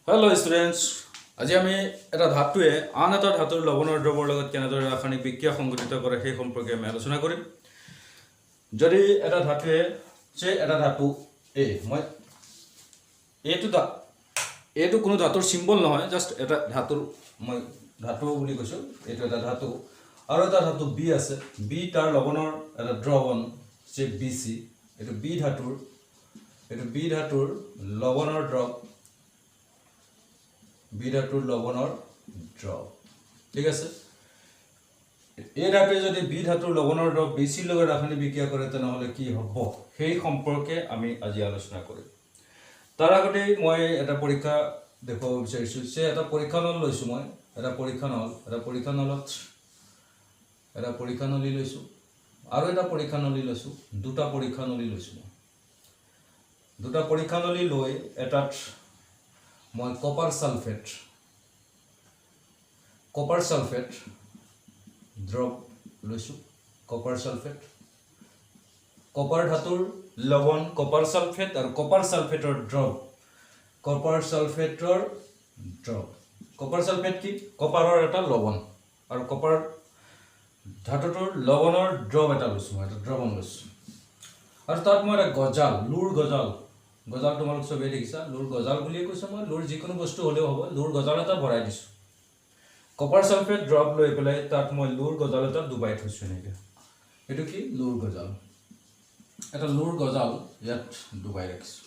Hello' students, আজি আমি এটা ধাতুৱে আন এটা ধাতুৰ লৱণৰ দ্ৰৱৰ লগত কেনেদৰে ৰাসায়নিক বিক্ৰিয়া সংঘটিত কৰে সেই সম্পৰ্কে আমি আলোচনা কৰিম। যদি এটা ধাতুৱে এটা ধাতু মই এইটো কোনো ধাতুৰ চিম্বল নহয়, জাষ্ট এটা ধাতুৰ মই ধাতু বুলি কৈছোঁ। এইটো এটা ধাতু আৰু এটা ধাতু বি আছে। বি তাৰ লৱণৰ এটা দ্ৰৱণ বি চি। এইটো বি ধাতুৰ লৱণৰ দ্ৰৱ, বি ধাতুৰ লৱণৰ দ্ৰৱ। ঠিক আছে, এই ধাতুৱে যদি বি ধাতুৰ লৱণৰ দ্ৰৱ বি চিৰ লগত ৰাসায়নিক বিক্ৰিয়া কৰে তেনেহ'লে কি হ'ব সেই সম্পৰ্কে আমি আজি আলোচনা কৰিম। তাৰ আগতেই মই এটা পৰীক্ষা দেখুৱাব বিচাৰিছোঁ যে এটা পৰীক্ষা নল লৈছোঁ। মই এটা পৰীক্ষা নলী লৈছোঁ আৰু এটা পৰীক্ষা নলী লৈছোঁ। দুটা পৰীক্ষা নলী লৈছোঁ। দুটা পৰীক্ষা নলী লৈ এটাত মই কপাৰ সালফেট দ্ৰৱ লৈছোঁ। কপাৰ ধাতুৰ লৱণ কপাৰ সালফেট আৰু কপাৰ সালফেটৰ দ্ৰৱ। কপাৰ সালফেট কি? কপাৰৰ এটা লৱণ আৰু কপাৰ ধাতুটোৰ লৱণৰ দ্ৰৱ এটা লৈছোঁ। মই এটা দ্ৰৱণ লৈছোঁ আৰু তাত মই এটা লুৰ গজাল তোমালোক চবেই দেখিছা। লুৰ গজাল বুলিয়ে কৈছোঁ মই। লুৰ যিকোনো বস্তু হ'লেও হ'ব। লুৰ গজাল এটা ভৰাই দিছোঁ। কপাৰ সালফেট দ্ৰৱ লৈ পেলাই তাত মই লুৰ গজাল এটা ডুবাই থৈছোঁ। এনেকৈ এইটো কি? লুৰ গজাল। এটা লুৰ গজাল ইয়াত ডুবাই ৰাখিছোঁ।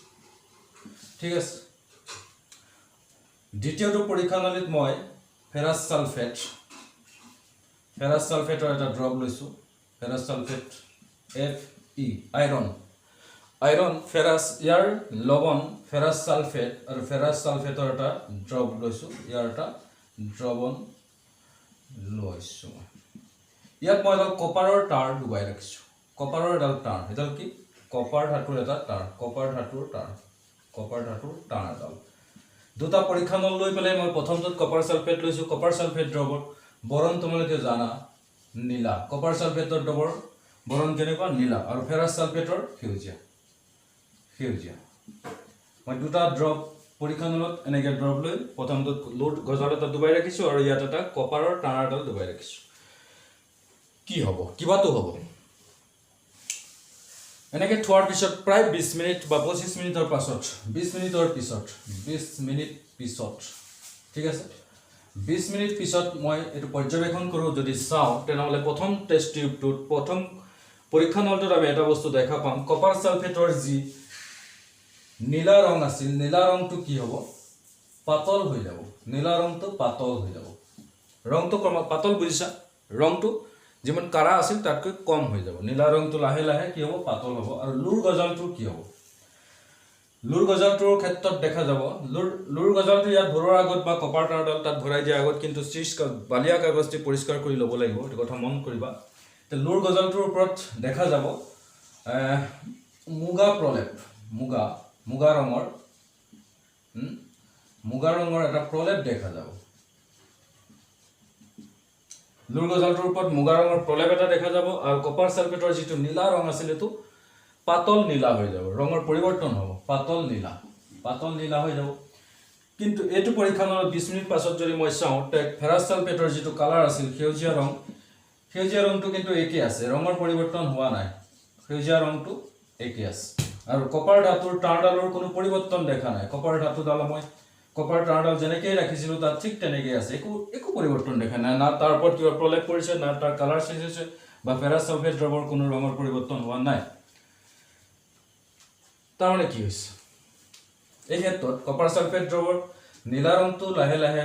ঠিক আছে, দ্বিতীয়টো পৰীক্ষা নলীত মই ফেৰাছ ছালফেটৰ এটা দ্ৰৱ লৈছোঁ। ফেৰাছ ছালফেট আইৰণ ফেৰাছ, ইয়াৰ লৱণ ফেৰাছ ছালফেট আৰু ফেৰাছ ছালফেটৰ এটা দ্ৰৱ লৈছোঁ। ইয়াৰ এটা দ্ৰৱণ লৈছোঁ। ইয়াত মই এডাল কপাৰৰ তাঁৰ ডুবাই ৰাখিছোঁ। কপাৰৰ এডাল তাঁৰ, এডাল কি? কপাৰ ধাতুৰ এটা তাঁৰ, কপাৰ ধাতুৰ তাঁৰ এডাল। দুটা পৰীক্ষা নল লৈ পেলাই মই প্ৰথমটোত কপাৰ ছালফেট লৈছোঁ। কপাৰ ছালফেট দ্ৰৱৰ বৰণ তোমালোকে জানা, নীলা। কপাৰ ছালফেটৰ দ্ৰৱৰ বৰণ কেনেকুৱা? নীলা। আৰু ফেৰাছ ছালফেটৰ সেউজীয়া। মই দুটা দ্ৰৱ পৰীক্ষা নলত এনেকৈ দ্ৰৱ লৈ প্ৰথমটোত লুৰ গজাল এটা ডুবাই ৰাখিছোঁ আৰু ইয়াত এটা কপাৰৰ তাঁৰ এডাল ডুবাই ৰাখিছোঁ। কি হ'ব? কিবাটো হ'ব। এনেকৈ থোৱাৰ পিছত প্ৰায় 20 মিনিট বা 25 মিনিটৰ পাছত 20 মিনিট পিছত ঠিক আছে, 20 মিনিট পিছত মই এইটো পৰ্যবেক্ষণ কৰোঁ। যদি চাওঁ তেনেহ'লে প্ৰথম টেষ্ট টিউবটোত, প্ৰথম পৰীক্ষা নলটোত আমি এটা বস্তু দেখা পাম। কপাৰ ছালফেটৰ যি নীলা ৰং আছিল, নীলা ৰংটো কি হ'ব? পাতল হৈ যাব। নীলা ৰংটো পাতল হৈ যাব। ৰংটো পাতল, বুজিছা? ৰংটো যিমান কাঢ়া আছিল তাতকৈ কম হৈ যাব। নীলা ৰংটো লাহে লাহে কি হ'ব? পাতল হ'ব। আৰু লুৰ গজালটোৰ কি হ'ব? লুৰ গজালটোৰ ক্ষেত্ৰত দেখা যাব, লুৰ গজালটো ইয়াত ভৰোৱাৰ আগত বা কপাৰ তাঁৰডাল তাত ভৰাই দিয়াৰ আগত কিন্তু বালিয়া কাগজ দি পৰিষ্কাৰ কৰি ল'ব লাগিব। এইটো কথা মন কৰিবা। লুৰ গজালটোৰ ওপৰত দেখা যাব মুগা ৰঙৰ এটা প্ৰলেপ দেখা যাব। লুৰ গজালটোৰ ওপৰত মুগা ৰঙৰ প্ৰলেপ এটা দেখা যাব আৰু কপাৰ ছালফেটৰ যিটো নীলা ৰং আছিল এইটো পাতল নীলা হৈ যাব। ৰঙৰ পৰিৱৰ্তন হ'ব, পাতল নীলা হৈ যাব। কিন্তু এইটো পৰীক্ষা নলত 20 মিনিট পাছত যদি মই চাওঁ, ফেৰাছ ছালফেটৰ যিটো কালাৰ আছিল সেউজীয়া ৰংটো কিন্তু একেই আছে। ৰঙৰ পৰিৱৰ্তন হোৱা নাই, সেউজীয়া ৰংটো একেই আছে। আৰু কপাৰ ধাতুৰ তাঁৰডালৰ কোনো পৰিৱৰ্তন দেখা নাই। কপাৰ তাঁৰডাল যেনেকৈ ৰাখিছিলোঁ তাত ঠিক তেনেকৈ আছে। একো পৰিৱৰ্তন দেখা নাই। না তাৰ ওপৰত কিবা প্ৰলেপ পৰিছে, না তাৰ কালাৰ চেঞ্জ হৈছে, বা ফেৰাছ ছালফেট দ্ৰৱৰ কোনো ৰঙৰ পৰিৱৰ্তন হোৱা নাই। তাৰমানে কি হৈছে? এই ক্ষেত্ৰত কপাৰ ছালফেট দ্ৰৱৰ নীলা ৰংটো লাহে লাহে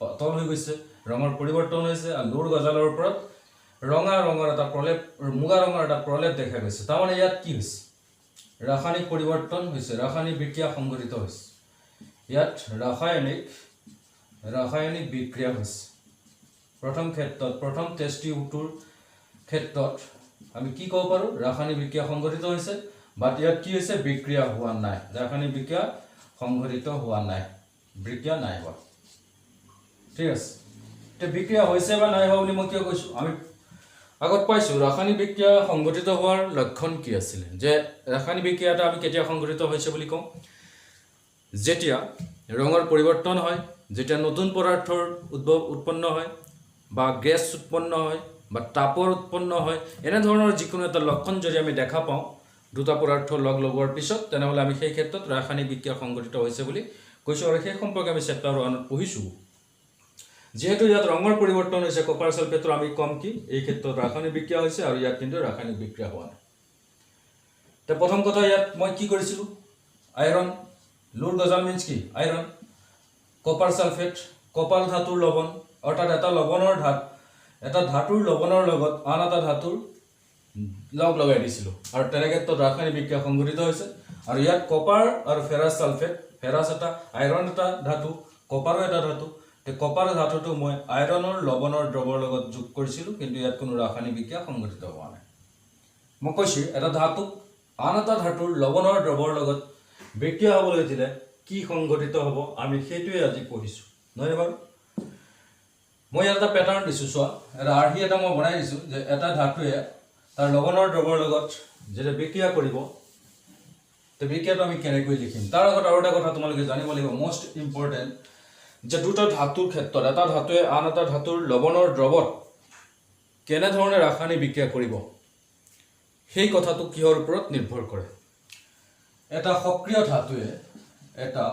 পাতল হৈ গৈছে, ৰঙৰ পৰিৱৰ্তন হৈছে। আৰু লুৰ গজালৰ ওপৰত মুগা ৰঙৰ এটা প্ৰলেপ দেখা গৈছে। তাৰমানে ইয়াত কি হৈছে? ৰাসায়নিক পৰিৱৰ্তন হৈছে, ৰাসায়নিক বিক্ৰিয়া সংঘটিত হৈছে। ইয়াত ৰাসায়নিক বিক্ৰিয়া হৈছে। প্ৰথম টেষ্ট টিউবটোৰ ক্ষেত্ৰত আমি কি ক'ব পাৰোঁ? ৰাসায়নিক বিক্ৰিয়া সংঘটিত হৈছে। বাট ইয়াত কি হৈছে? বিক্ৰিয়া হোৱা নাই। ৰাসায়নিক বিক্ৰিয়া সংঘটিত হোৱা নাই, বিক্ৰিয়া নাই হোৱা। ঠিক আছে, এতিয়া বিক্ৰিয়া হৈছে বা নাই হোৱা বুলি মই কিয় কৈছোঁ? আমি আগত পাইছোঁ ৰাসায়নিক বিক্ৰিয়া সংঘটিত হোৱাৰ লক্ষণ কি আছিলে? যে ৰাসায়নিক বিক্ৰিয়া এটা আমি কেতিয়া সংঘটিত হৈছে বুলি কওঁ? যেতিয়া ৰঙৰ পৰিৱৰ্তন হয় যেতিয়া নতুন পদাৰ্থৰ উৎপন্ন হয় বা গেছ উৎপন্ন হয় বা তাপৰ উৎপন্ন হয় এনে ধৰণৰ যিকোনো এটা লক্ষণ যদি আমি দেখা পাওঁ দুটা পদাৰ্থ লগ লগোৱাৰ পিছত তেনেহ'লে আমি সেই ক্ষেত্ৰত ৰাসায়নিক বিক্ৰিয়া সংঘটিত হৈছে বুলি কৈছোঁ আৰু সেই সম্পৰ্কে আমি চেপ্টাৰ 1ত পঢ়িছোঁ যেহেতু ইয়াত ৰঙৰ পৰিৱৰ্তন হৈছে কপাৰ সালফেটৰ আমি কম কি এই ক্ষেত্ৰত ৰাসায়নিক বিক্ৰিয়া হৈছে আৰু ইয়াত কিন্তু ৰাসায়নিক বিক্ৰিয়া হোৱা নাই তে প্ৰথম কথা ইয়াত মই কি কৰিছিলোঁ আইৰণ লুৰ গজাল মিন্স কি আইৰণ কপাৰ সালফেট কপাৰ ধাতুৰ লৱণ অৰ্থাৎ এটা লৱণৰ এটা ধাতুৰ লৱণৰ লগত আন এটা ধাতুৰ লগ লগাই দিছিলোঁ আৰু তেনে ক্ষেত্ৰত ৰাসায়নিক বিক্ৰিয়া সংঘটিত হৈছে আৰু ইয়াত কপাৰ আৰু ফেৰাছ সালফেট ফেৰাছ এটা আইৰণ এটা ধাতু কপাৰো এটা ধাতু তে কপাৰ ধাতুটো মই আইৰণৰ লৱণৰ দ্ৰৱৰ লগত যোগ কৰিছিলোঁ কিন্তু ইয়াত কোনো ৰাসায়নিক বিক্ৰিয়া সংঘটিত হোৱা নাই মই কৈছোঁ এটা ধাতু আন এটা ধাতুৰ লৱণৰ দ্ৰৱৰ লগত বিক্ৰিয়া হ'বলৈ দিলে কি সংঘটিত হ'ব আমি সেইটোৱে আজি পঢ়িছোঁ নহয় বাৰু মই ইয়াত এটা পেটাৰ্ণ দিছোঁ চোৱা এটা আৰ্হি এটা মই বনাই দিছোঁ যে এটা ধাতুৱে তাৰ লৱণৰ দ্ৰৱৰ লগত যেতিয়া বিক্ৰিয়া কৰিব তে বিক্ৰিয়াটো আমি কেনেকৈ লিখিম তাৰ আগত আৰু এটা কথা তোমালোকে জানিব লাগিব মষ্ট ইম্পৰ্টেণ্ট যে দুটা ধাতুৰ ক্ষেত্ৰত এটা ধাতুৱে আন এটা ধাতুৰ লৱণৰ দ্ৰৱত কেনেধৰণে ৰাসায়নিক বিক্ৰিয়া কৰিব সেই কথাটো কিহৰ ওপৰত নিৰ্ভৰ কৰে এটা সক্ৰিয় ধাতুৱে আন এটা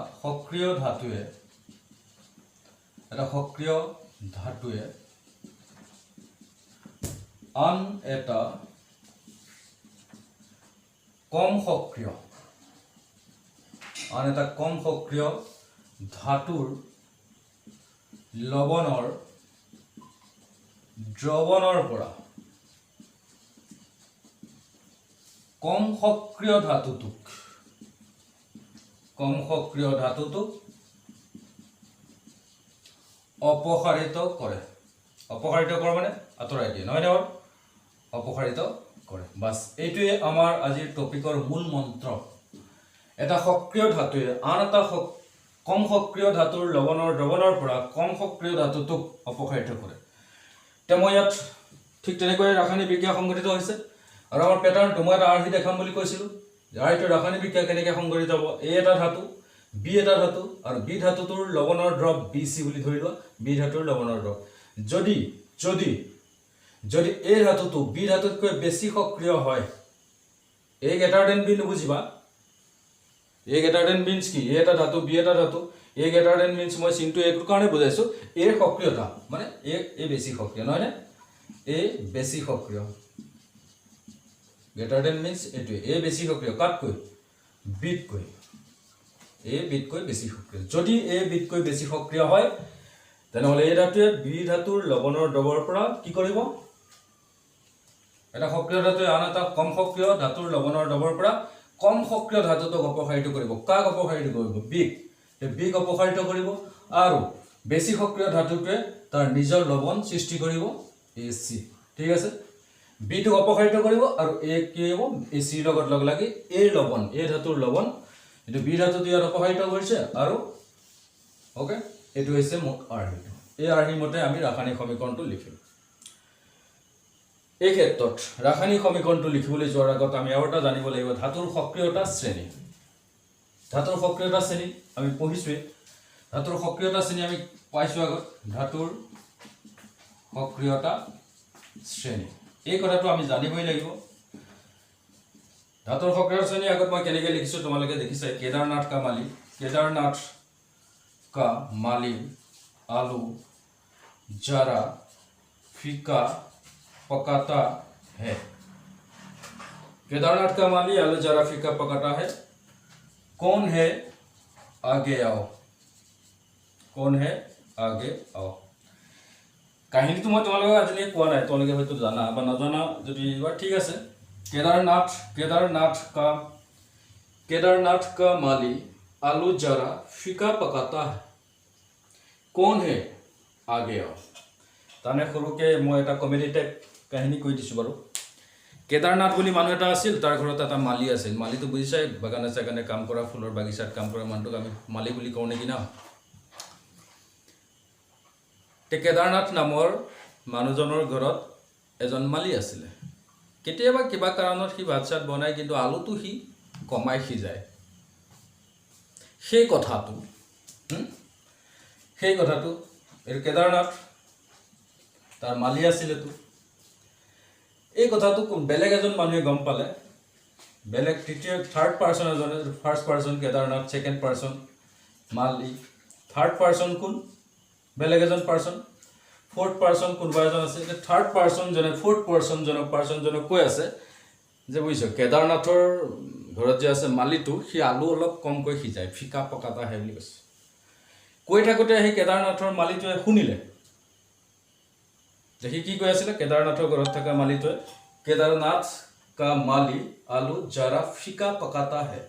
কম সক্ৰিয় ধাতুৰ লৱণৰ দ্ৰৱণৰ পৰা কম সক্ৰিয় ধাতুটোক অপসাৰিত কৰে মানে আঁতৰাই দিয়ে নহয় নহয় অপসাৰিত কৰে বাস এইটোৱে আমাৰ আজিৰ টপিকৰ মূল মন্ত্ৰ এটা সক্ৰিয় ধাতুৱে আন এটা কম সক্ৰিয় ধাতুৰ লৱণৰ দ্ৰৱণৰ পৰা কম সক্ৰিয় ধাতুটোক অপসাৰিত কৰে তে মই ইয়াত ঠিক তেনেকৈ ৰাসায়নিক বিক্ৰিয়া সংঘটিত হৈছে আৰু আমাৰ পেটাৰ্ণটো মই এটা আৰ্হি দেখাম বুলি কৈছিলোঁ যে আৰ্হিটো ৰাসায়নিক বিক্ৰিয়া কেনেকৈ সংঘটিত হ'ব এ এটা ধাতু বি এটা ধাতু আৰু বি ধাতুটোৰ লৱণৰ দ্ৰৱ বি চি বুলি ধৰি লোৱা বি ধাতুৰ লৱণৰ দ্ৰৱ যদি এই ধাতুটো বি ধাতুতকৈ বেছি সক্ৰিয় হয় এ গ্ৰেটাৰ দেন বি নুবুজিবা এ গ্ৰেটাৰ দেন মিন্স কি এ এটা ধাতু বি এটা ধাতু এ গ্ৰেটাৰ দেন মিন্স মই চিনটো এইটোৰ কাৰণে বুজাইছোঁ এৰ সক্ৰিয়তা মানে এ বেছি সক্ৰিয় নহয়নে এ বেছি সক্ৰিয় গ্ৰেটাৰ দেন মিন্স এইটোৱে এ বেছি সক্ৰিয় কাতকৈ বিতকৈ বেছি সক্ৰিয় যদি এ বিতকৈ বেছি সক্ৰিয় হয় তেনেহ'লে এই ধাতুৱে বি ধাতুৰ লৱণৰ দ্ৰৱৰ পৰা কি কৰিব এটা সক্ৰিয় ধাতুৱে আন এটা কম সক্ৰিয় ধাতুৰ লৱণৰ দ্ৰৱৰ পৰা কম সক্ৰিয় ধাতুটোক অপসাৰিত কৰিব কাক অপসাৰিত কৰিব বিক অপসাৰিত কৰিব আৰু বেছি সক্ৰিয় ধাতুটোৱে তাৰ নিজৰ লৱণ সৃষ্টি কৰিব AC ঠিক আছে বিটোক অপসাৰিত কৰিব আৰু এ কি হ'ব AC লগত লগ লাগি এই ধাতুৰ লৱণ এইটো বি ধাতুটো ইয়াত অপসাৰিত কৰিছে আৰু ওকে এইটো হৈছে মোৰ আৰ্হি এই আৰ্হিৰ মতে আমি ৰাসায়নিক সমীকৰণটো লিখিম এই ক্ষেত্ৰত ৰাসায়নিক সমীকৰণটো লিখিবলৈ যোৱাৰ আগত আমি আৰু এটা জানিব লাগিব ধাতুৰ সক্ৰিয়তা শ্ৰেণী আমি পঢ়িছোৱে ধাতুৰ সক্ৰিয়তা শ্ৰেণী আমি পাইছোঁ আগত ধাতুৰ সক্ৰিয়তা শ্ৰেণী এই কথাটো আমি জানিবই লাগিব ধাতুৰ সক্ৰিয়তা শ্ৰেণী আগত মই কেনেকৈ লিখিছোঁ তোমালোকে দেখিছা কেদাৰনাথ কা মালি আলু जरा फीका पकाता है केदारनाथ का माली आलू जरा फीका पकाता है कौन है आगे आओ কাহিনীটো মই তোমালোকক আজিলৈকে কোৱা নাই তোমালোকে হয়তো জানা বা নাজানা যদি ঠিক আছে केदारनाथ का माली आलू जरा फीका पकाता है कौन है आगे आओ ताने सरुके मैं এটা কমেডি টাইপ কাহিনী কৈ দিছো বাৰু কেদাৰনাথ বুলি মানুহ এটা আছিল তাৰ ঘৰত এটা মালি আছিল মালিটো বুজিছাই বাগানে চাগানে কাম কৰা ফুলৰ বাগিচাত কাম কৰা মানুহক আমি মালি বুলি কওঁ নেকি না তে কেদাৰনাথ নামৰ মানুহজনৰ ঘৰত এজন মালি আছিল কেতিয়াবা কিবা কাৰণত সি ভাত চাত বনাই কিন্তু আলুটো সি কমাই সিজায় সেই কথাটো সেই কথাটো এই কেদাৰনাথ তাৰ মালি আছিলেতো এই কথাটো বেলেগ এজন মানুহে গম পালে বেলেগ তৃতীয় থাৰ্ড পাৰ্চন এজনে first person Kedarnath second person মালি থাৰ্ড পাৰ্চন কোন বেলেগ এজন পাৰ্চন ফ'ৰ্থ পাৰ্চন কোনোবা এজন আছে এতিয়া থাৰ্ড পাৰ্চনজনে ফ'ৰ্থ পাৰ্চনজনক কৈ আছে যে বুজিছ কেদাৰনাথৰ ঘৰত যে আছে মালিটো সি আলু অলপ কমকৈ সিজায় ফিকা পকাটা আহে বুলি কৈছে কৈ থাকোঁতে সেই কেদাৰনাথৰ মালিটোৱে শুনিলে যে সি কি কৈ আছিলে কেদাৰনাথৰ ঘৰত থকা মালিটোৱে কেদাৰনাথ কা মালি আলু জাৰা ফিকা পকাটা হে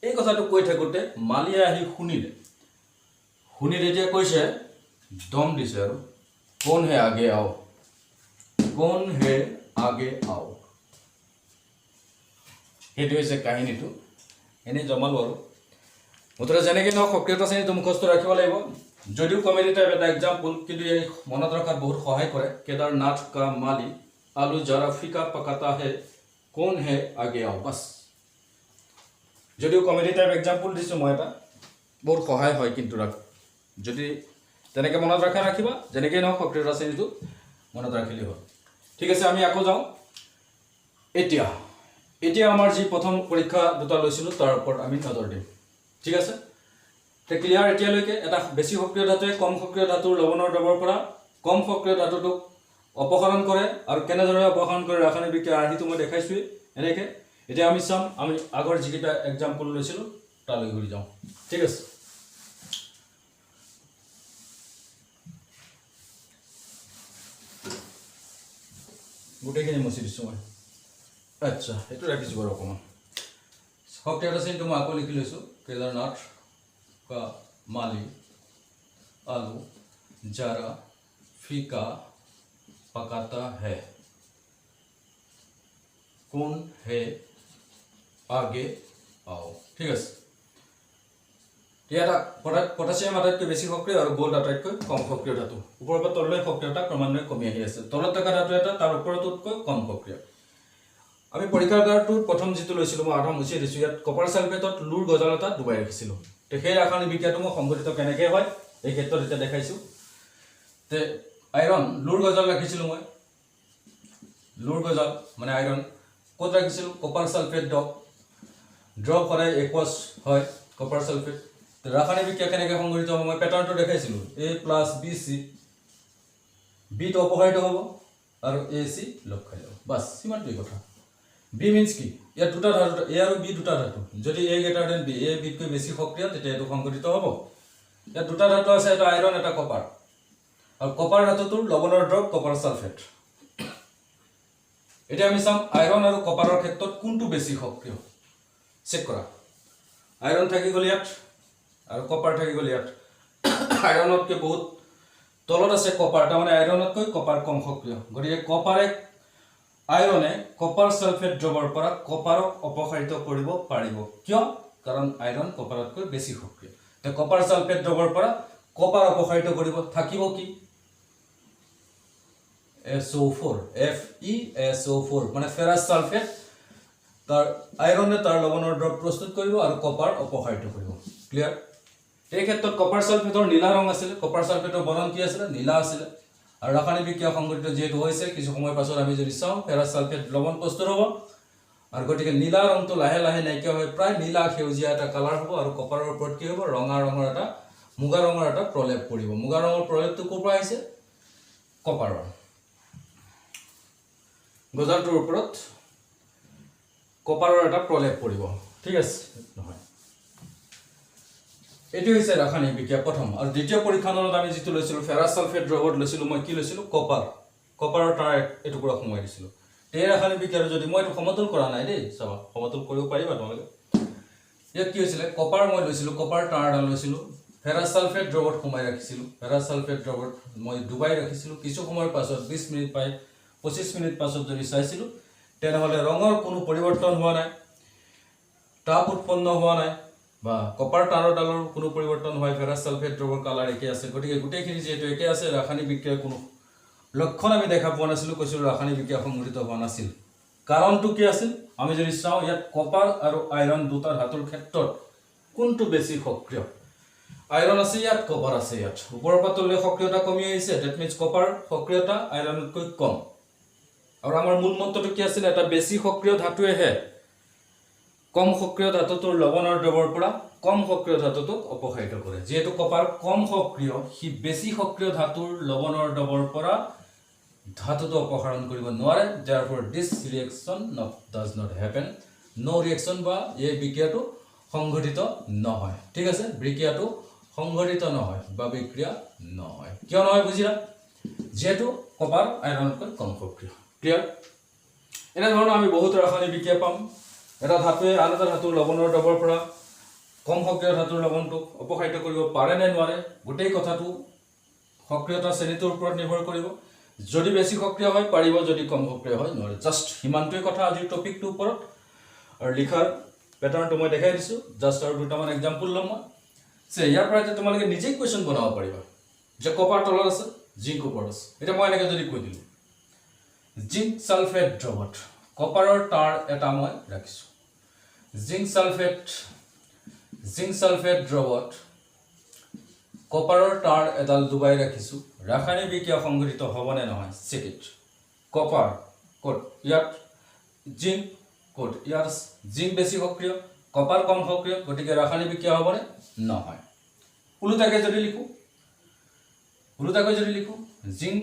এই কথাটো কৈ থাকোঁতে মালিয়ে আহি শুনি তেতিয়া কৈছে দম দিছে আৰু কোন হে আগে আও সেইটো হৈছে কাহিনীটো এনেই জমালো আৰু মুঠতে যেনেকৈ নহওক সক্ৰিয়তা শ্ৰেণীটো মুখস্থ ৰাখিব লাগিব যদিও কমেডি টাইপ এটা এক্সাম্পল কিন্তু এই মনত ৰখাত বহুত সহায় কৰে কেদাৰনাথ কা মালি আলু জাৰা ফিকা পকাটা হে কোন হে আগে আও বাছ যদিও কমেডি টাইপ এক্সাম্পল দিছোঁ মই এটা বহুত সহায় হয় কিন্তু যদি তেনেকৈ মনত ৰাখিবা যেনেকৈ নহওক সক্ৰিয়তা শ্ৰেণীটো মনত ৰাখিলেই হ'ল ঠিক আছে আমি আকৌ যাওঁ এতিয়া আমাৰ যি প্ৰথম পৰীক্ষা দুটা লৈছিলোঁ তাৰ ওপৰত আমি নজৰ দিম ঠিক আছে তে ক্লিয়াৰ এতিয়ালৈকে এটা বেছি সক্ৰিয় ধাতুৱে কম সক্ৰিয় ধাতুৰ লৱণৰ দ্ৰৱৰ পৰা কম সক্ৰিয় ধাতুটোক অপসাৰণ কৰে আৰু কেনেদৰে অপসাৰণ কৰে ৰাসায়নিক বিক্ৰিয়াৰ আৰ্হিটো মই দেখাইছোঁৱেই এনেকৈ এতিয়া আমি চাম আমি আগৰ যিকেইটা এক্সাম্পল লৈছিলোঁ তালৈ ঘূৰি যাওঁ ঠিক আছে গোটেইখিনি মচি দিছোঁ মই আচ্ছা সেইটো ৰাখিছোঁ বাৰু অকণমান সক্ৰিয়তা শ্ৰেণীটো মই আকৌ লিখি লৈছোঁ কেদাৰনাথ কা মালি আলু জাৰা ফিকা পকাটা হে কোন হে আগে আও ঠিক আছে এটা পটাছিয়াম আটাইতকৈ বেছি সক্ৰিয় আৰু গোল্ড আটাইতকৈ কম সক্ৰিয় ধাতু ওপৰৰ পৰা তললৈ সক্ৰিয়তা ক্ৰমান্বয়ে কমি আহি আছে তলত থকা ধাতু এটা তাৰ ওপৰতকৈ কম সক্ৰিয় আমি পৰীক্ষাগাৰটোৰ প্ৰথম যিটো লৈছিলোঁ মই আধা মুচিয়ে দিছোঁ ইয়াত কপাৰ ছালফেটত লুৰ গজাল এটা ডুবাই ৰাখিছিলোঁ তো সেই ৰাসায়নিক বিক্ৰিয়াটো মই সংঘটিত কেনেকৈ হয় এই ক্ষেত্ৰত এতিয়া দেখাইছোঁ তে আইৰণ লুৰ গজাল ৰাখিছিলোঁ মই লুৰ গজাল মানে আইৰণ ক'ত ৰাখিছিলোঁ কপাৰ ছালফেট ড্ৰপ সদায় একোৱাছ হয় কপাৰ ছালফেট ৰাসায়নিক বিক্ৰিয়া কেনেকৈ সংঘটিত হ'ব মই পেটাৰ্ণটো দেখাইছিলোঁ A+BC বিটো অপসাৰিত হ'ব আৰু AC লগ খাই যাব বাছ সিমানটোৱেই কথা বি মিন্স কি ইয়াত দুটা ধাতু এ আৰু বি দুটা ধাতু যদি এ গ্ৰেটাৰ দেন বি এ বিতকৈ বেছি সক্ৰিয় তেতিয়া এইটো সংঘটিত হ'ব ইয়াত দুটা ধাতু আছে এটা আইৰণ এটা কপাৰ আৰু কপাৰ ধাতুটোৰ লৱণৰ দ্ৰৱ কপাৰ ছালফেট এতিয়া আমি চাম আইৰণ আৰু কপাৰৰ ক্ষেত্ৰত কোনটো বেছি সক্ৰিয় চেক কৰা আইৰণ থাকি গ'ল ইয়াত আৰু কপাৰ থাকি গ'ল ইয়াত আইৰণতকৈ বহুত তলত আছে কপাৰ তাৰমানে আইৰণতকৈ কপাৰ কম সক্ৰিয় গতিকে কপাৰে আইৰণে কপাৰ ছালফেট দ্ৰৱৰ পৰা কপাৰক অপসাৰিত কৰিব পাৰিব কিয় কাৰণ আইৰণ কপাৰতকৈ বেছি সক্ৰিয় তে কপাৰ ছালফেট দ্ৰৱৰ পৰা কপাৰ অপসাৰিত কৰিব থাকিব কি SO4 FeSO4 মানে ফেৰাছ ছালফেট তাৰ আইৰণে তাৰ লৱণৰ দ্ৰৱ প্ৰস্তুত কৰিব আৰু কপাৰ অপসাৰিত কৰিব ক্লিয়াৰ এই ক্ষেত্ৰত কপাৰ ছালফেটৰ নীলা ৰং আছিলে কপাৰ ছালফেটৰ বৰণ কি আছিলে নীলা আছিলে আৰু ৰাসায়নিক বিক্ৰিয়া সংঘটিত যেহেতু হৈছে কিছু সময়ৰ পাছত আমি যদি চাওঁ ফেৰাছ ছালফেট লৱণ প্ৰস্তুত হ'ব আৰু গতিকে নীলা ৰংটো লাহে লাহে নাইকিয়া হৈ প্ৰায় নীলা সেউজীয়া এটা কালাৰ হ'ব আৰু কপাৰৰ ওপৰত কি হ'ব ৰঙা ৰঙৰ এটা মুগা ৰঙৰ এটা প্ৰলেপ পৰিব মুগা ৰঙৰ প্ৰলেপটো ক'ৰ পৰা আহিছে কপাৰৰ গজালটোৰ ওপৰত কপাৰৰ এটা প্ৰলেপ পৰিব ঠিক আছে নহয় এইটো হৈছে ৰাসায়নিক বিক্ৰিয়া প্ৰথম আৰু দ্বিতীয় পৰীক্ষাণত আমি যিটো লৈছিলোঁ ফেৰাছ ছালফেট দ্ৰৱত লৈছিলোঁ মই কি লৈছিলোঁ কপাৰৰ তাৰ এটুকুৰা সোমাই দিছিলোঁ এই ৰাসায়নিক বিক্ৰিয়াটো যদি মই এইটো সমতুল কৰা নাই দেই চাবা সমতুল কৰিব পাৰিবা তোমালোকে ইয়াত কি হৈছিলে কপাৰ মই লৈছিলোঁ কপাৰ তাৰ এডাল লৈছিলোঁ ফেৰাছ ছালফেট দ্ৰৱত সোমাই ৰাখিছিলোঁ ফেৰাছ ছালফেট দ্ৰৱত মই ডুবাই ৰাখিছিলোঁ কিছু সময়ৰ পাছত 20 মিনিট পাই 25 মিনিট পাছত যদি চাইছিলোঁ তেনেহ'লে ৰঙৰ কোনো পৰিৱৰ্তন হোৱা নাই তাপ উৎপন্ন হোৱা নাই বা কপাৰ তাঁৰডালৰ কোনো পৰিৱৰ্তন হয় ফেৰাছ ছালফেট দ্ৰৱৰ কালাৰ একে আছে গতিকে গোটেইখিনি যিহেতু একে আছে ৰাসায়নিক বিক্ৰিয়াৰ কোনো লক্ষণ আমি দেখা পোৱা নাছিলোঁ কৈছিলোঁ ৰাসায়নিক বিক্ৰিয়া সংঘটিত হোৱা নাছিল কাৰণটো কি আছিল আমি যদি চাওঁ ইয়াত কপাৰ আৰু আইৰণ দুটা ধাতুৰ ক্ষেত্ৰত কোনটো বেছি সক্ৰিয় আইৰণ আছে ইয়াত, কপাৰ আছে ইয়াত। ওপৰৰ পৰা তললৈ সক্ৰিয়তা কমি আহিছে, ডেট মিনছ কপাৰ সক্ৰিয়তা আইৰণতকৈ কম। আৰু আমাৰ মূল মন্ত্ৰটো কি আছিল? এটা বেছি সক্ৰিয় ধাতুৱেহে কম সক্ৰিয় ধাতুটোৰ লৱণৰ দ্ৰৱৰ পৰা কম সক্ৰিয় ধাতুটোক অপসাৰিত কৰে। যেহেতু কপাৰ কম সক্ৰিয়, সি বেছি সক্ৰিয় ধাতুৰ লৱণৰ দ্ৰৱৰ পৰা ধাতুটো অপসাৰণ কৰিব নোৱাৰে। therefore this reaction does not happen, no reaction বা এই বিক্ৰিয়াটো সংঘটিত নহয়। ঠিক আছে, বিক্ৰিয়াটো সংঘটিত নহয় বা বিক্ৰিয়া নহয়। কিয় নহয় বুজিলা? যেহেতু কপাৰ আইৰণতকৈ কম সক্ৰিয়। ক্লিয়াৰ? এনেধৰণৰ আমি বহুত ৰাসায়নিক বিক্ৰিয়া পাম। এটা ধাতুৱে আন এটা ধাতুৰ লৱণৰ দ্ৰৱৰ পৰা কম সক্ৰিয় ধাতুৰ লৱণটোক অপসাৰিত কৰিব পাৰে নে নোৱাৰে, গোটেই কথাটো সক্ৰিয়তা শ্ৰেণীটোৰ ওপৰত নিৰ্ভৰ কৰিব। যদি বেছি সক্ৰিয় হয় পাৰিব, যদি কম সক্ৰিয় হয় নোৱাৰে। জাষ্ট সিমানটোৱেই কথা আজিৰ টপিকটোৰ ওপৰত। আৰু লিখাৰ পেটাৰ্ণটো মই দেখাই দিছোঁ। জাষ্ট আৰু দুটামান এক্সাম্পল ল'ম মই। ইয়াৰ পৰা এতিয়া তোমালোকে নিজেই কুৱেশ্যন বনাব পাৰিবা যে কপাৰ তলত আছে, জিংক ওপৰত আছে। এতিয়া মই এনেকৈ যদি কৈ দিলোঁ জিংক ছালফেট দ্ৰৱত কপাৰৰ তাঁৰ এটা মই ৰাখিছোঁ। জিংক ছালফেট দ্ৰৱত কপাৰৰ তাঁৰ এডাল ডুবাই ৰাখিছোঁ। ৰাসায়নিক বিক্ৰিয়া সংঘটিত হ'বনে নহয়? Check it. কপাৰ ক'ত? ইয়াত। জিংক ক'ত? ইয়াত। জিংক বেছি সক্ৰিয়, কপাৰ কম সক্ৰিয়, গতিকে ৰাসায়নিক বিক্ৰিয়া হ'বনে? নহয়। ওলোটাকৈ যদি লিখোঁ জিংক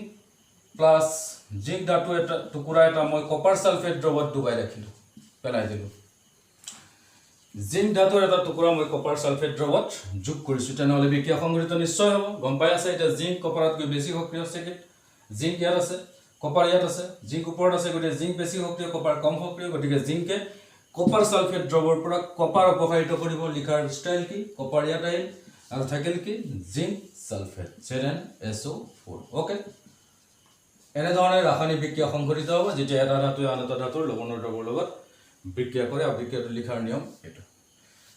প্লাছ জিংক ধাতু এটা টুকুৰা এটা মই কপাৰ ছালফেট দ্ৰৱত ডুবাই ৰাখিলোঁ, পেলাই দিলোঁ। জিংক ধাতুৰ এটা টুকুৰা মই কপাৰ ছালফেট দ্ৰৱত যোগ কৰিছোঁ, তেনেহ'লে বিক্ৰিয়া সংঘটিত নিশ্চয় হ'ব। গম পাই আছে এতিয়া জিংক কপাৰতকৈ বেছি সক্ৰিয়। চেকেণ্ড, জিংক ইয়াত আছে, কপাৰ ইয়াত আছে, জিংক ওপৰত আছে, গতিকে জিংক বেছি সক্ৰিয়, কপাৰ কম সক্ৰিয়, গতিকে জিংকে কপাৰ ছালফেট দ্ৰৱৰ পৰা কপাৰ অপসাৰিত কৰিব। লিখাৰ ষ্টাইল কি? কপাৰ ইয়াত আহিল আৰু থাকিল কি? Zinc sulphate ZnSO4। অ'কে, এনেধৰণে ৰাসায়নিক বিক্ৰিয়া সংঘটিত হ'ব যেতিয়া এটা ধাতুৱে আন এটা ধাতুৰ লৱণৰ দ্ৰৱৰ লগত বিক্ৰিয়া কৰে। আৰু বিক্ৰিয়াটো লিখাৰ নিয়ম এইটো।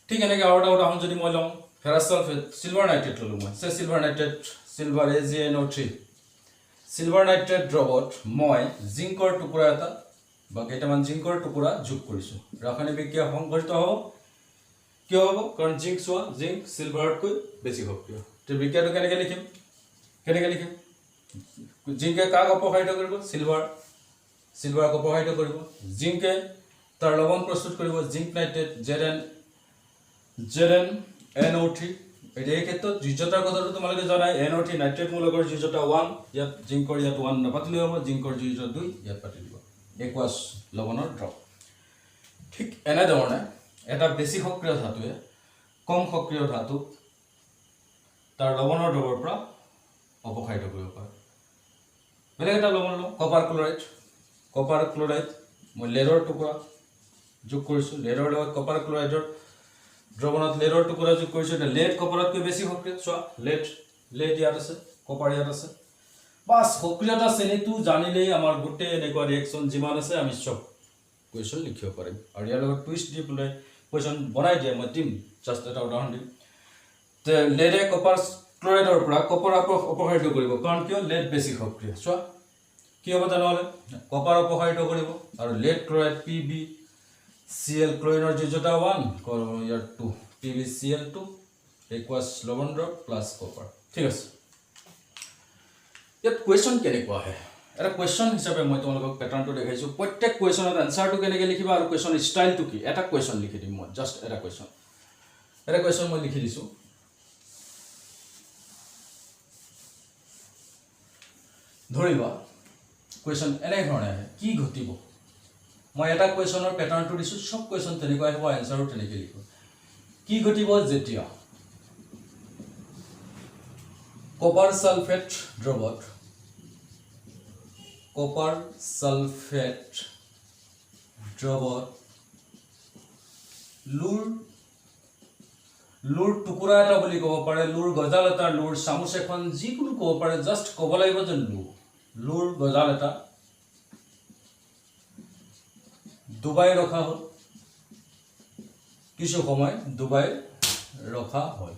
ঠিক এনেকৈ আৰু এটা উদাহৰণ যদি মই লওঁ, ফেৰাছ ছালফেট, চিলভাৰ নাইট্ৰেট ল'লোঁ মই। Silver nitrate, silver AgNO3, silver nitrate দ্ৰৱত মই জিংকৰ টুকুৰা এটা বা কেইটামান জিংকৰ টুকুৰা যোগ কৰিছোঁ। ৰাসায়নিক বিক্ৰিয়া সংঘটিত হ'ব। কিয় হ'ব? কাৰণ জিংক চোৱা, জিংক চিলভাৰতকৈ বেছি সক্ৰিয়। তো বিক্ৰিয়াটো কেনেকৈ লিখিম? জিংকে কাক অপসাৰিত কৰিব? চিলভাৰক অপসাৰিত কৰিব। জিংকে তাৰ লৱণ প্ৰস্তুত কৰিব, জিংক নাইট্ৰেট ZnNO3। এতিয়া এই ক্ষেত্ৰত যোজ্যতাৰ কথাটো তোমালোকে জানাই, NO3 নাইট্ৰেট মূলকৰ যোজ্যতা 1, ইয়াত জিংকৰ ইয়াত 1 নাপাতিলেও হ'ব, জিংকৰ যোজ্যতা 2 ইয়াত পাতি দিব, একোৱাছ লৱণৰ দ্ৰৱ। ঠিক এনেধৰণে এটা বেছি সক্ৰিয় ধাতুৱে কম সক্ৰিয় ধাতুক তাৰ লৱণৰ দ্ৰৱৰ পৰা অপসাৰিত কৰিব পাৰে। বেলেগ এটা লৱণ লওঁ, কপাৰ ক্লৰাইড, মই লেডৰ টুকুৰা যোগ কৰিছোঁ। লেডৰ লগত কপাৰ ক্লৰাইডৰ দ্ৰৱণত লেডৰ টুকুৰা যোগ কৰিছোঁ। এতিয়া লেড কপাৰতকৈ বেছি সক্ৰিয়। চোৱা, লেড ইয়াত আছে, কপাৰ ইয়াত আছে। বাছ সক্ৰিয়তা শ্ৰেণীটো জানিলেই আমাৰ গোটেই এনেকুৱা ৰিয়েকশ্যন যিমান আছে আমি চব কুৱেশ্যন লিখিব পাৰিম। আৰু ইয়াৰ লগত টুইষ্ট দি পেলাই কুৱেশ্যন বনাই দিয়ে, মই দিম। জাষ্ট এটা উদাহৰণ দিম। লেডে কপাৰ ক্লৰাইডৰ পৰা কপাৰ অপসাৰিত কৰিব, কাৰণ কিয়? লেড বেছি সক্ৰিয়। চোৱা কি হ'ব তেনেহ'লে? কপাৰ অপসাৰিত কৰিব আৰু লেড ক্লৰাইড PbCl, ক্লৰিনৰ যোজ্যতা 1, ইয়াৰ 2, PbCl2 একোৱাছ লৱণ দ্ৰৱ প্লাছ কপাৰ। ঠিক আছে, ইয়াত কুৱেশ্যন কেনেকুৱা আহে? এটা কুৱেশ্যন হিচাপে মই তোমালোকক পেটাৰ্ণটো দেখাইছোঁ। প্ৰত্যেক কুৱেশ্যনত এনচাৰটো কেনেকৈ লিখিবা আৰু কুৱেশ্যন ষ্টাইলটো কি, এটা কুৱেশ্যন লিখি দিম মই। জাষ্ট এটা কুৱেশ্যন মই লিখি দিছোঁ। ধৰিবা কুৱেশ্যন এনেধৰণে আহে, কি ঘটিব? মই এটা কুৱেশ্যনৰ পেটাৰ্ণটো দিছোঁ, চব কুৱেশ্যন তেনেকুৱা আহিব, এনচাৰো তেনেকৈ লিখিব। কি ঘটিব যেতিয়া কপাৰ ছালফেট দ্ৰৱত লুৰ টুকুৰা এটা বুলি ক'ব পাৰে, লুৰ গজাল এটা, লুৰ চামুচ এখন, যিকোনো ক'ব পাৰে। জাষ্ট ক'ব লাগিব যে লুৰ গজাল এটা ডুবাই ৰখা হ'ল, কিছু সময় ডুবাই ৰখা হয়।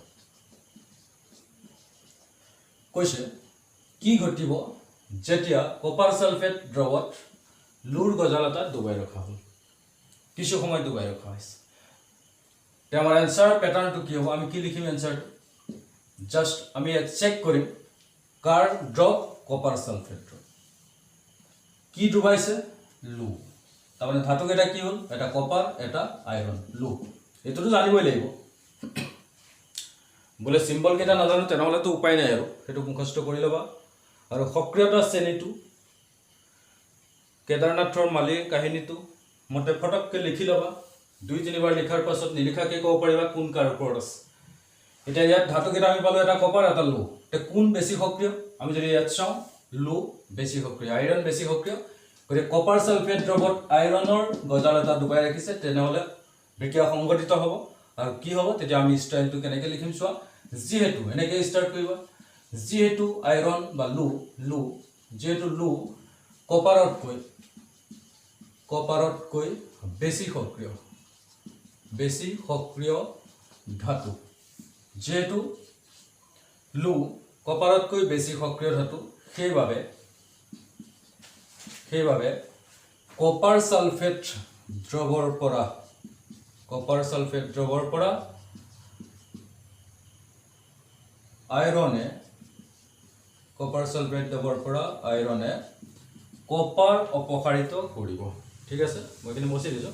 কৈছে কি ঘটিব যেতিয়া কপাৰ ছালফেট দ্ৰৱত লুৰ গজাল এটা ডুবাই ৰখা হ'ল, কিছু সময় ডুবাই ৰখা হৈছে। আমাৰ এনচাৰ পেটাৰ্ণটো কি হ'ব? আমি কি লিখিম এনচাৰটো? জাস্ট আমি চেক কৰিম কাৰ ড্ৰপ কপাৰ সালফেট ড্ৰপ কি ডুবাইছে লু তাৰমানে ধাতু কেইটা কি হ'ল এটা কপাৰ এটা আইৰন লু এটোটো জানিবই লাগিব বলে সিম্বল কেইটা নাজানো তেনেহলে তো উপায় নাই আৰু হেতু মুখস্থ কৰি লবা আৰু সক্ৰিয়তা শ্ৰেণীটো কেদাৰনাথৰ মালিৰ কাহিনীটো মতে ফটককে লিখি লবা দুই তিনিবাৰ লিখাৰ পাছত নিলিখাকে ক'ব পাৰিবা কোন কাৰ ওপৰত আছে এতিয়া ইয়াত ধাতু কেইটা আমি পালো এটা কপাৰ এটা লু তে কোন বেছি সক্ৰিয় আমি যদি ইয়াত চাওঁ লু বেছি সক্ৰিয় আইৰন বেছি সক্ৰিয় গৰে কপাৰ সালফেট দ্ৰৱত আইৰনৰ গজাল এটা ডুবাই ৰাখিছে তেনেহলে বিক্ৰিয়া সংঘটিত হ'ব আৰু কি হ'ব তেতিয়া আমি ষ্টাইলটো কেনেকৈ লিখিম চোৱা যেহেতু এনেকৈ ষ্টাৰ্ট কৰিবা যেহেতু আইৰন বা লু যেহেতু লু কপাৰতকৈ বেছি সক্ৰিয় ধাতু যেহেতু লু কপাৰতকৈ বেছি সক্ৰিয় ধাতু সেইবাবে কপাৰ সালফেট দ্ৰৱৰ পৰা আইৰনে কপাৰ অপসাৰিত কৰিব ঠিক আছে মই এখানে মুছি দিছো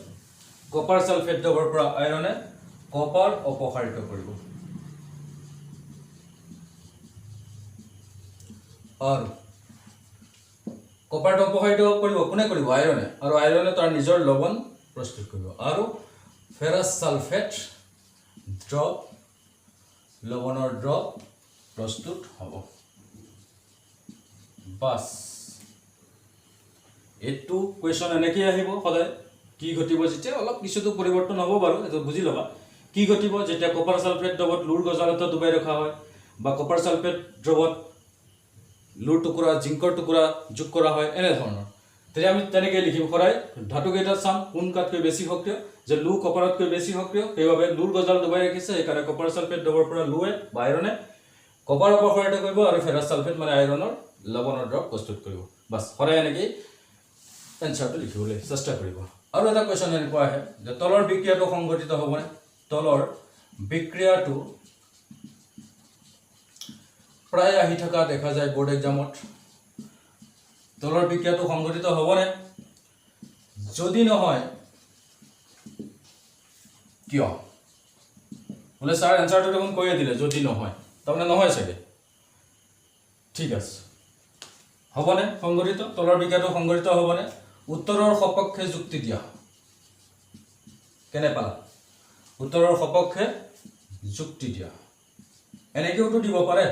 কপাৰ সালফেট দ্ৰৱৰ পৰা আইৰনে কপাৰ অপসাৰিত কৰিব আৰু কপাৰ অপসাৰিত কৰিব কোনে কৰিব আইৰনে আৰু আইৰনে তাৰ নিজৰ লৱণ প্ৰস্তুত কৰিব আৰু ফেৰাছ সালফেট ড্ৰপ লৱণৰ ড্ৰপ প্ৰস্তুত হ'ব বাস এটু কোৱেশ্চন এনেকৈ আহিব সদায় কি ঘটিব যেতিয়া অলপ কিছুটো পৰিৱৰ্তন হ'ব বাৰু এটো বুজি লবা কি ঘটিব যেতিয়া কপাৰ সালফেট দ্ৰৱত লুৰ গজালতা ডুবাই ৰখা হয় বা কপাৰ সালফেট দ্ৰৱত লুৰ টুকুৰা জিংকৰ টুকুৰা যোগ কৰা হয় এনে ধৰণৰ তেতিয়া আমি তেনেকৈ লিখিম সদায় ধাতু কেইটা চাম কোন কাতকৈ বেছি সক্ৰিয় যে লু কপাৰতকৈ বেছি সক্ৰিয় সেইবাবে লুৰ গজাল ডুবাই ৰাখিছে সেইকাৰণে কপাৰ সালফেট দ্ৰৱৰ পৰা লুৱে বা আইৰনে কপাৰ অপসাৰিত কৰিব আৰু ফেৰাছ সালফেট মানে আইৰনৰ লৱণৰ দ্ৰৱ প্ৰস্তুত কৰিব বাস সদায় এনেকৈ এনসাৰটো লিখিবলৈ চেষ্টা কৰিব আৰু এটা কোৱেশ্চন এনেকুৱা আহে যে তলৰ বিক্ৰিয়াটো সংঘটিত হ'বনে তলৰ বিক্ৰিয়াটো প্ৰায় আহি থকা দেখা যায় বোৰ্ড এক্সামত তলৰ বিক্ৰিয়াটো সংঘটিত হ'বনে যদি নহয় কিয় বলে স্যাৰ এনসাৰটো দেখুন কইয়ে দিলে যদি নহয় তাৰমানে নহয় চাগে ঠিক আছে হ'বনে সংঘটিত তলৰ বিক্ৰিয়াটো সংঘটিত হ'বনে উত্তৰৰ সপক্ষে যুক্তি দিয়া কেনে পালা উত্তৰৰ সপক্ষে যুক্তি দিয়া এনেকেওটো দিব পাৰে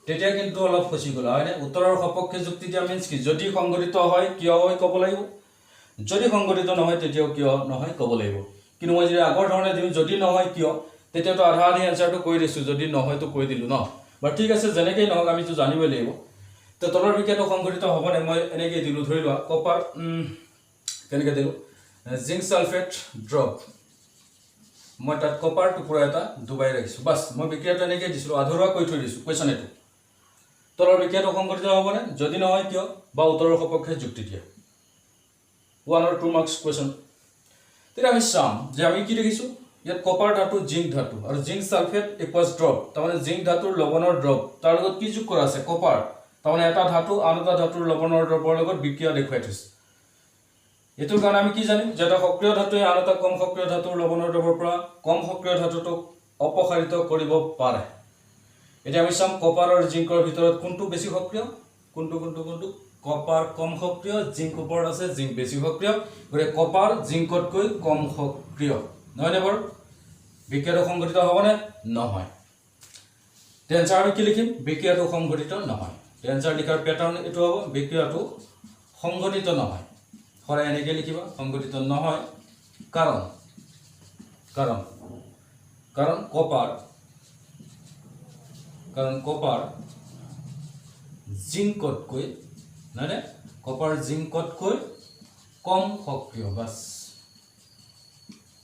তেতিয়া কিন্তু অলপ ফসি গলা হয়নে উত্তৰৰ সপক্ষে যুক্তি দিয়া মিন্স কি যদি সংঘটিত হয় কিয় হয় ক'ব লাগিব যদি সংঘটিত নহয় তেতিয়াও কিয় নহয় ক'ব লাগিব কিন্তু মই যদি আগৰ ধৰণে দিম যদি নহয় কিয় তেতিয়াতো আধা আধি এনসাৰটো কৈ দিছো যদি নহয় তো কৈ দিলো ন বা ঠিক আছে যেনেকৈ নহক আমি তো জানিবই লাগিব তো তলৰ বিক্ৰিয়াটো সংঘটিত হ'বনে মই এনেকৈ দিলো ধৰি লোৱা কপাৰ কেনেকৈ দিলো জিংক সালফেট ড্ৰপ মই তাত কপাৰ টুকুৰা এটা ডুবাই ৰাখিছো বাস মই বিক্ৰিয়াটো এনেকৈ দিছিলো আধৰুৱা কৈ থৈ দিছো কোৱেশ্চন এটো তলৰ বিক্ৰিয়াটো সংঘটিত হ'বনে যদি নহয় কিয় বা উত্তৰৰ সপক্ষে যুক্তি দিয়া 1 or 2 মাৰ্কস কোৱেশ্চন তেতিয়া আমি চাম যে আমি কি দেখিছো ইয়াত কপাৰ ধাতু জিংক ধাতু আৰু জিংক সালফেট ইকুয়ালস ড্ৰপ তাৰমানে জিংক ধাতুৰ লৱণৰ ড্ৰপ তাৰ লগত কি যোগ কৰা আছে কপাৰ তাৰমানে এটা ধাতু আন এটা ধাতুৰ লৱণৰ ড্ৰপৰ লগত বিক্ৰিয়া দেখুৱাই থৈছে এটোৰ কাৰণে আমি কি জানিম যে এটা সক্ৰিয় ধাতুৱে আন এটা কম সক্ৰিয় ধাতুৰ লৱণৰ ড্ৰপৰ পৰা কম সক্ৰিয় ধাতুটোক অপসাৰিত কৰিব পাৰে এটা আমি চাম কপাৰ আৰু জিংকৰ ভিতৰত কোনটো বেছি সক্ৰিয় কোনটো কপাৰ কম সক্ৰিয় জিংক ওপৰত আছে জিংক বেছি সক্ৰিয় গৰে কপাৰ জিংকতকৈ কম সক্ৰিয় নহয়নে বাৰু বিক্ৰিয়াটো সংঘটিত হ'বনে নহয় টেনচাৰ আমি কি লিখিম বিক্ৰিয়াটো সংঘটিত নহয় টেনচাৰ লিখাৰ প্যাটাৰ্ন এটো হ'ব বিক্ৰিয়াটো সংঘটিত নহয় সদায় এনেকৈ লিখিবা সংঘটিত নহয় কাৰণ কপাৰ জিংকতকৈ মানে কপাৰ জিংকতকৈ কম সক্ৰিয় বাস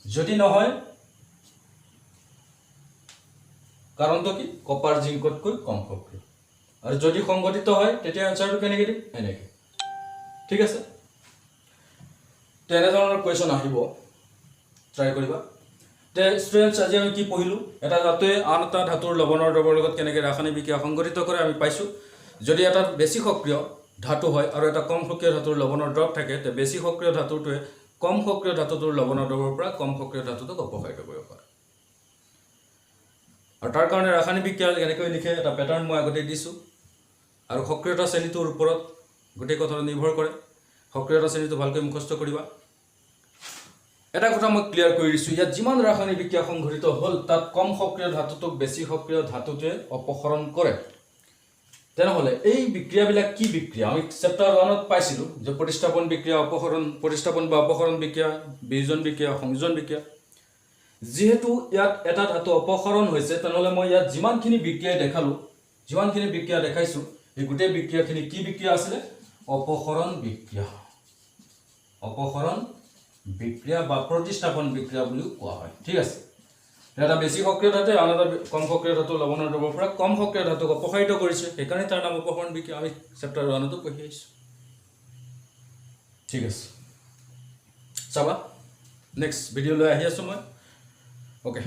যদি নহয় কাৰণটো কি কপাৰ জিংকতকৈ কম সক্ৰিয় আৰু যদি সংঘটিত হয় তেতিয়া আনসাৰটো কেনেকৈ দিম এনেকৈ ঠিক আছে তেনে ধৰণৰ কোৱেশ্চন আহিব ট্ৰাই কৰিবা তে ষ্টুডেণ্টছ আজি আমি কি পঢ়িলোঁ এটা ধাতুৱে আন এটা ধাতুৰ লৱণৰ দ্ৰৱৰ লগত কেনেকৈ ৰাসায়নিক বিক্ৰিয়া সংঘটিত কৰে আমি পাইছোঁ যদি এটা বেছি সক্ৰিয় ধাতু হয় আৰু এটা কম সক্ৰিয় ধাতুৰ লৱণৰ দ্ৰৱ থাকে তে বেছি সক্ৰিয় ধাতুটোৱে কম সক্ৰিয় ধাতুটোৰ লৱণৰ দ্ৰৱৰ পৰা কম সক্ৰিয় ধাতুটোক অপসাৰিত কৰিব পাৰে আৰু তাৰ কাৰণে ৰাসায়নিক বিক্ৰিয়া কেনেকৈ লিখে এটা পেটাৰ্ণ মই আগতে দিছোঁ আৰু সক্ৰিয়তা শ্ৰেণীটোৰ ওপৰত গোটেই কথাটো নিৰ্ভৰ কৰে সক্ৰিয়তা শ্ৰেণীটো ভালকৈ মুখস্থ কৰিবা এটা কথা মই ক্লিয়াৰ কৰি দিছোঁ ইয়াত যিমান ৰাসায়নিক বিক্ৰিয়া সংঘটিত হ'ল তাত কম সক্ৰিয় ধাতুটোক বেছি সক্ৰিয় ধাতুটোৱে অপসাৰণ কৰে তেনেহ'লে এই বিক্ৰিয়াবিলাক কি বিক্ৰিয়া আমি চেপ্টাৰ 1ত পাইছিলোঁ যে প্ৰতিস্থাপন বিক্ৰিয়া প্ৰতিস্থাপন বা অপসাৰণ বিক্ৰিয়া বিয়োজন বিক্ৰিয়া সংযোজন বিক্ৰিয়া যেহেতু ইয়াত এটা ধাতু অপসাৰণ হৈছে তেনেহ'লে মই ইয়াত যিমানখিনি বিক্ৰিয়া দেখালোঁ যিমানখিনি বিক্ৰিয়া দেখাইছোঁ এই গোটেই বিক্ৰিয়াখিনি কি বিক্ৰিয়া আছিলে অপসাৰণ বিক্ৰিয়া বা প্ৰতিস্থাপন বিক্ৰিয়া বুলিও কোৱা হয় ঠিক আছে এটা বেছি সক্ৰিয় ধাতুৱে আন এটা কম সক্ৰিয় ধাতু লৱণৰ দ্ৰৱৰ পৰা কম সক্ৰিয় ধাতুক অপসাৰিত কৰিছে সেইকাৰণে তাৰ নাম অপসাৰণ বিক্ৰিয়া আমি চেপ্টাৰ 1তো পঢ়ি আহিছোঁ ঠিক আছে চাবা নেক্সট ভিডিঅ'লৈ আহি আছোঁ মই অ'কে